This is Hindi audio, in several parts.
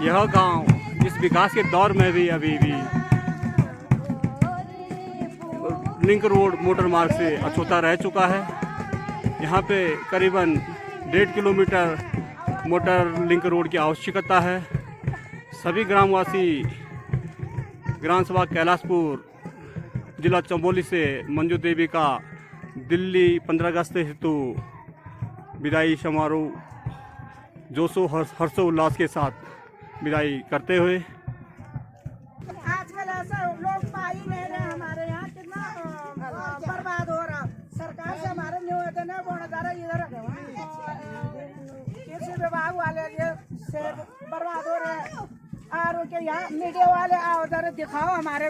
यह गांव इस विकास के दौर में भी अभी भी लिंक रोड मोटर मार्ग से अछूता रह चुका है। यहाँ पे करीबन 1.5 किलोमीटर मोटर लिंक रोड की आवश्यकता है। सभी ग्रामवासी ग्राम सभा कैलाशपुर जिला चमोली से मंजू देवी का दिल्ली 15 अगस्त हेतु विदाई समारोह जोशो हर्षोल्लास के साथ विदाई करते हुए आजकल ऐसा लोग पा ही नहीं रहे। हमारे यहाँ कितना बर्बाद हो रहा। सरकार से हमारे निवेदन है इधर कृषि विभाग वाले ये से बर्बाद हो रहे हैं। और के यहाँ मीडिया वाले आओ उधर दिखाओ हमारे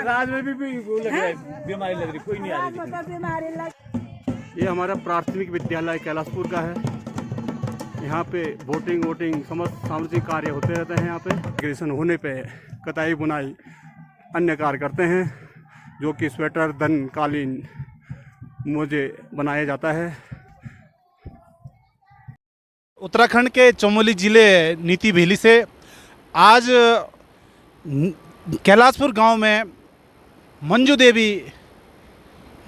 राज में भी बीमारी लग रही, कोई नहीं आ रही बीमारी लग। ये हमारा प्राथमिक विद्यालय कैलाशपुर का है। यहाँ पे वोटिंग समस्त सामाजिक कार्य होते रहते हैं। यहाँ पे ग्रेजुएशन होने पे कताई बुनाई अन्य कार्य करते हैं, जो कि स्वेटर दन कालीन मोजे बनाया जाता है। उत्तराखंड के चमोली जिले नीति भेली से आज कैलाशपुर गांव में मंजू देवी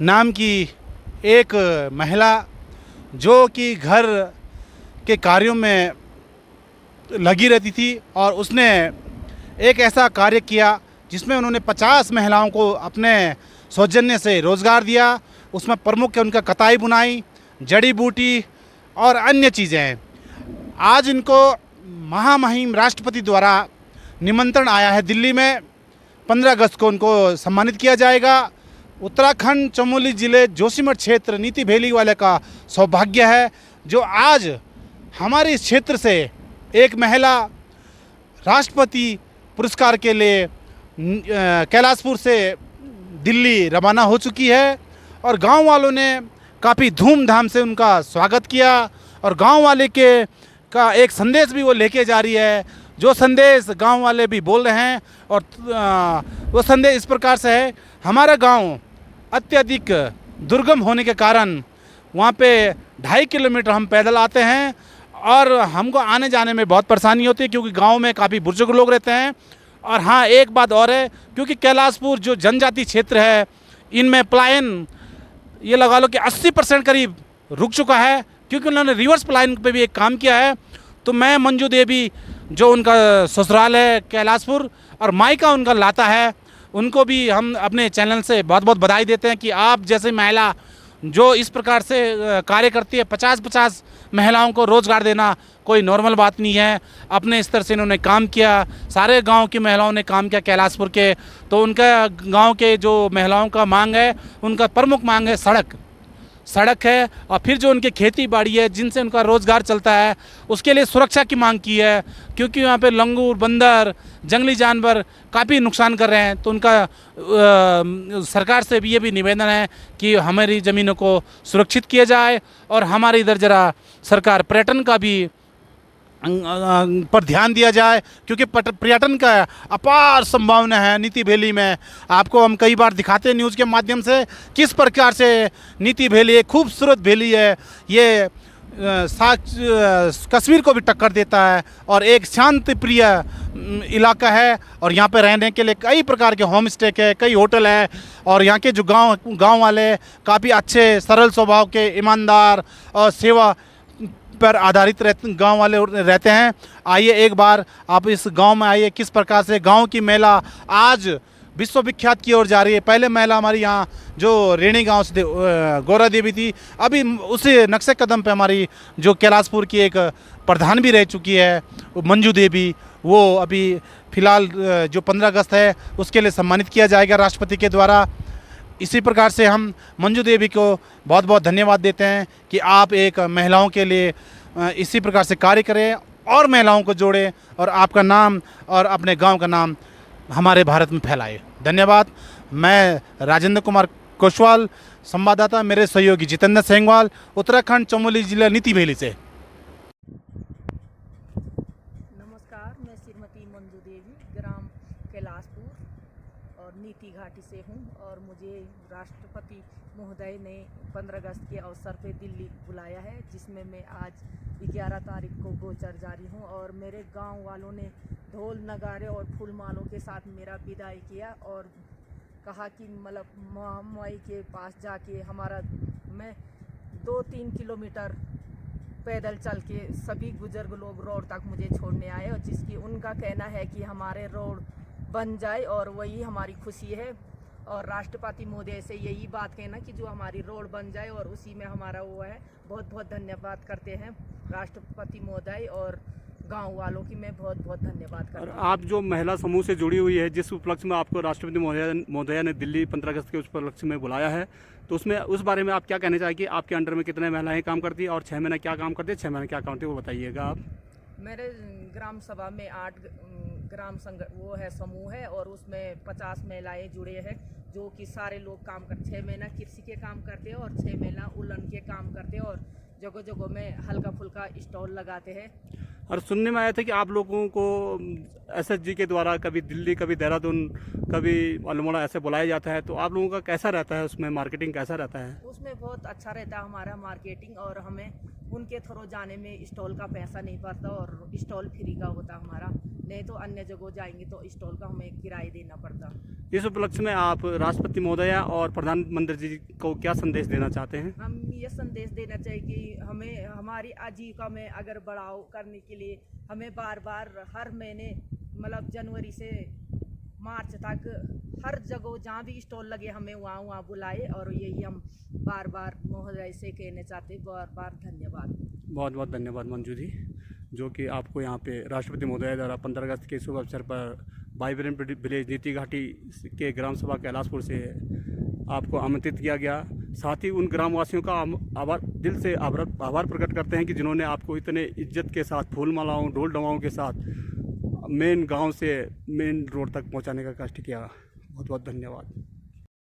नाम की एक महिला जो कि घर के कार्यों में लगी रहती थी और उसने एक ऐसा कार्य किया जिसमें उन्होंने 50 महिलाओं को अपने सौजन्य से रोज़गार दिया। उसमें प्रमुख है उनका कताई बुनाई, जड़ी बूटी और अन्य चीज़ें हैं। आज इनको महामहिम राष्ट्रपति द्वारा निमंत्रण आया है। दिल्ली में 15 अगस्त को उनको सम्मानित किया जाएगा। उत्तराखंड चमोली जिले जोशीमठ क्षेत्र नीति भेली वाले का सौभाग्य है जो आज हमारे इस क्षेत्र से एक महिला राष्ट्रपति पुरस्कार के लिए कैलाशपुर से दिल्ली रवाना हो चुकी है और गांव वालों ने काफ़ी धूमधाम से उनका स्वागत किया और गांव वाले का एक संदेश भी वो लेके जा रही है, जो संदेश गांव वाले भी बोल रहे हैं। और वो संदेश इस प्रकार से है, हमारा गांव अत्यधिक दुर्गम होने के कारण वहाँ पे 2.5 किलोमीटर हम पैदल आते हैं और हमको आने जाने में बहुत परेशानी होती है क्योंकि गांव में काफ़ी बुजुर्ग लोग रहते हैं। और हाँ, एक बात और है, क्योंकि कैलाशपुर जो जनजाति क्षेत्र है इनमें पलायन ये लगा लो कि 80% करीब रुक चुका है, क्योंकि उन्होंने रिवर्स पलायन पे भी एक काम किया है। तो मैं मंजू देवी जो उनका ससुराल है कैलाशपुर और मायका उनका लाता है, उनको भी हम अपने चैनल से बहुत बहुत बधाई देते हैं कि आप जैसे महिला जो इस प्रकार से कार्य करती है। 50-50 महिलाओं को रोज़गार देना कोई नॉर्मल बात नहीं है। अपने स्तर से इन्होंने काम किया, सारे गांव की महिलाओं ने काम किया कैलाशपुर के। तो उनका गांव के जो महिलाओं का मांग है, उनका प्रमुख मांग है सड़क है और फिर जो उनकी खेती बाड़ी है जिनसे उनका रोज़गार चलता है उसके लिए सुरक्षा की मांग की है, क्योंकि वहाँ पे लंगूर, बंदर, जंगली जानवर काफ़ी नुकसान कर रहे हैं। तो उनका सरकार से भी ये भी निवेदन है कि हमारी ज़मीनों को सुरक्षित किया जाए और हमारे इधर ज़रा सरकार पर्यटन का भी पर ध्यान दिया जाए, क्योंकि पर्यटन का अपार संभावना है नीति भेली में। आपको हम कई बार दिखाते हैं न्यूज़ के माध्यम से किस प्रकार से नीति भेली एक खूबसूरत भेली है। ये कश्मीर को भी टक्कर देता है और एक शांति प्रिय इलाका है और यहाँ पे रहने के लिए कई प्रकार के होम स्टे है, कई होटल है और यहाँ के जो गांव वाले काफ़ी अच्छे सरल स्वभाव के, ईमानदार और सेवा पर आधारित गांव वाले रहते हैं। आइए एक बार आप इस गांव में आइए, किस प्रकार से गांव की महिला आज विश्वविख्यात की ओर जा रही है। पहले महिला हमारी यहाँ जो रेणी गांव से गौरा देवी थी, अभी उसी नक्शे कदम पे हमारी जो कैलाशपुर की एक प्रधान भी रह चुकी है मंजू देवी, वो अभी फ़िलहाल जो 15 अगस्त है उसके लिए सम्मानित किया जाएगा राष्ट्रपति के द्वारा। इसी प्रकार से हम मंजू देवी को बहुत बहुत धन्यवाद देते हैं कि आप एक महिलाओं के लिए इसी प्रकार से कार्य करें और महिलाओं को जोड़ें और आपका नाम और अपने गांव का नाम हमारे भारत में फैलाए। धन्यवाद। मैं राजेंद्र कुमार कोशवाल, संवाददाता, मेरे सहयोगी जितेंद्र सेंगवाल, उत्तराखंड चमोली जिला नीति भेली से। नमस्कार, मैं श्रीमती मंजू देवी ग्राम कैलाशपुर और नीति घाटी से हूँ और मुझे राष्ट्रपति महोदय ने 15 अगस्त के अवसर पे दिल्ली बुलाया है, जिसमें मैं आज 11 तारीख को गोचर जारी हूँ और मेरे गांव वालों ने ढोल नगारे और फूल मालों के साथ मेरा विदाई किया और कहा कि मतलब महामाई के पास जाके मैं 2-3 किलोमीटर पैदल चल के सभी बुजुर्ग लोग रोड तक मुझे छोड़ने आए, और जिसकी उनका कहना है कि हमारे रोड बन जाए और वही हमारी खुशी है। और राष्ट्रपति महोदय से यही बात कहना कि जो हमारी रोड बन जाए और उसी में हमारा वो है। बहुत बहुत धन्यवाद करते हैं राष्ट्रपति महोदय और गांव वालों की मैं बहुत बहुत धन्यवाद करता और हूँ। आप जो महिला समूह से जुड़ी हुई है, जिस उपलक्ष्य में आपको राष्ट्रपति महोदया ने दिल्ली 15 अगस्त के उस उपलक्ष्य में बुलाया है, तो उसमें उस बारे में आप क्या कहना चाहेंगे? आपके अंडर में कितने महिलाएं काम करती है और 6 महीने क्या काम करती है, 6 महीने क्या काम करती है, वो बताइएगा आप। मेरे ग्राम सभा में 8 ग्राम संघ वो है समूह है और उसमें 50 महिलाएं जुड़े हैं, जो कि सारे लोग काम करते। 6 महीना कृषि के काम करते हैं और 6 महीना उलन के काम करते हैं और जगह जगह में हल्का फुल्का स्टॉल लगाते हैं। और सुनने में आया था कि आप लोगों को एसएचजी के द्वारा कभी दिल्ली, कभी देहरादून, कभी अल्मोड़ा ऐसे बुलाया जाता है, तो आप लोगों का कैसा रहता है, उसमें मार्केटिंग कैसा रहता है? उसमें बहुत अच्छा रहता है हमारा मार्केटिंग, और हमें उनके थ्रू जाने में स्टॉल का पैसा नहीं पड़ता और स्टॉल फ्री का होता हमारा। नहीं तो अन्य जगह जाएंगे तो स्टॉल का हमें किराया देना पड़ता। इस उपलक्ष्य में आप राष्ट्रपति महोदया और प्रधानमंत्री जी को क्या संदेश देना चाहते हैं? हम ये संदेश देना चाहिए कि हमें हमारी आजीविका में अगर बढ़ाव करने के लिए हमें बार बार हर महीने मतलब जनवरी से मार्च तक हर जगह जहाँ भी स्टॉल लगे हमें वहाँ बुलाए, और यही हम बार बार महोदय से कहना चाहते हैं। बार बार धन्यवाद। बहुत बहुत धन्यवाद मंजू जी, जो कि आपको यहाँ पे राष्ट्रपति महोदय द्वारा 15 अगस्त के शुभ अवसर पर वाइब्रेंट विलेज नीति घाटी के ग्राम सभा कैलाशपुर से आपको आमंत्रित किया गया। साथ ही उन ग्रामवासियों का आभार दिल से आभार प्रकट करते हैं कि जिन्होंने आपको इतने इज्जत के साथ फूल मालाओं, ढोल डवाओं के साथ मेन गांव से मेन रोड तक पहुंचाने का कष्ट किया। बहुत बहुत धन्यवाद।